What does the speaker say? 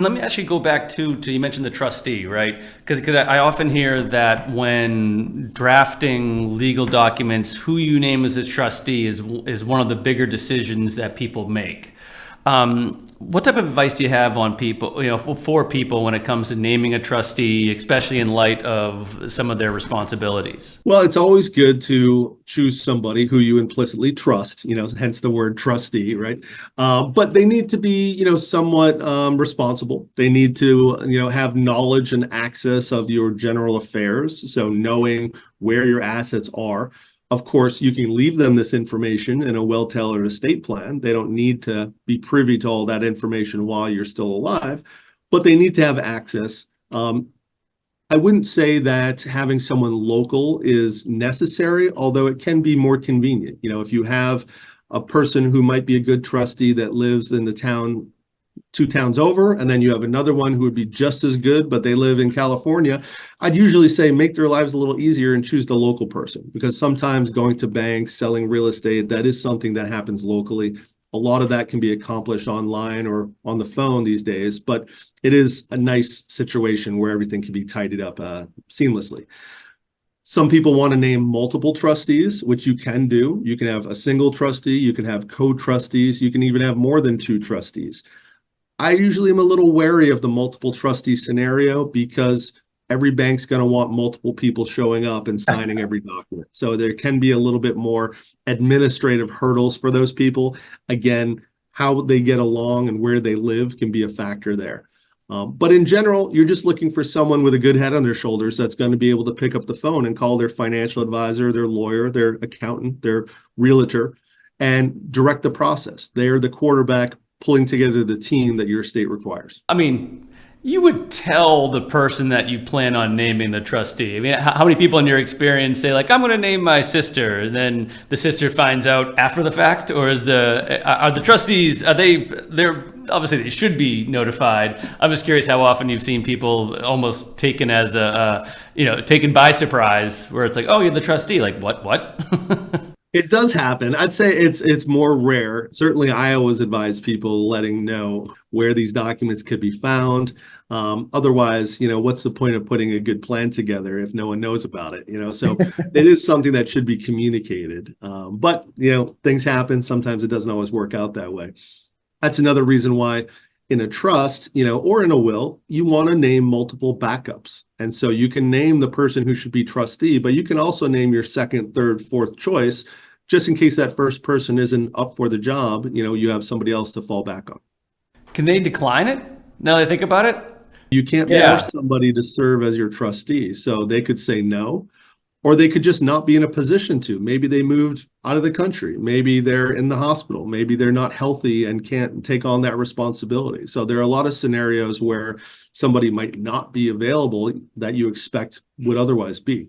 Let me actually go back to you mentioned the trustee, right? Because I often hear that when drafting legal documents, who you name as a trustee is one of the bigger decisions that people make. What type of advice do you have on people, for people when it comes to naming a trustee, especially in light of some of their responsibilities? Well, it's always good to choose somebody who you implicitly trust, hence the word trustee, right? But they need to be, somewhat responsible. They need to, have knowledge and access of your general affairs. So knowing where your assets are. Of course, you can leave them this information in a well-tailored estate plan. They don't need to be privy to all that information while you're still alive, but they need to have access. I wouldn't say that having someone local is necessary, although it can be more convenient. If you have a person who might be a good trustee that lives in the town 2 towns over, and then you have another one who would be just as good, but they live in California, I'd usually say make their lives a little easier and choose the local person, because sometimes going to banks, selling real estate, that is something that happens locally. A lot of that can be accomplished online or on the phone these days, but it is a nice situation where everything can be tidied up seamlessly. Some people want to name multiple trustees, which you can do. You can have a single trustee, you can have co-trustees, you can even have more than 2 trustees. I usually am a little wary of the multiple trustee scenario because every bank's going to want multiple people showing up and signing every document. So there can be a little bit more administrative hurdles for those people. Again, how they get along and where they live can be a factor there. But in general, you're just looking for someone with a good head on their shoulders that's going to be able to pick up the phone and call their financial advisor, their lawyer, their accountant, their realtor, and direct the process. They're the quarterback pulling together the team that your state requires. I mean, you would tell the person that you plan on naming the trustee. I mean, how many people in your experience say like, I'm going to name my sister, and then the sister finds out after the fact? Or are the trustees, they're obviously they should be notified. I'm just curious how often you've seen people almost taken as taken by surprise, where it's like, oh, you're the trustee. Like, what? It does happen. I'd say it's more rare. Certainly, I always advise people letting know where these documents could be found. Otherwise, what's the point of putting a good plan together if no one knows about it? So it is something that should be communicated. But things happen. Sometimes it doesn't always work out that way. That's another reason why in a trust, or in a will, you want to name multiple backups. And so you can name the person who should be trustee, but you can also name your second, third, fourth choice, just in case that first person isn't up for the job, you have somebody else to fall back on. Can they decline it now that I think about it? You can't Yeah. force somebody to serve as your trustee. So they could say no, or they could just not be in a position to. Maybe they moved out of the country. Maybe they're in the hospital. Maybe they're not healthy and can't take on that responsibility. So there are a lot of scenarios where somebody might not be available that you expect would otherwise be.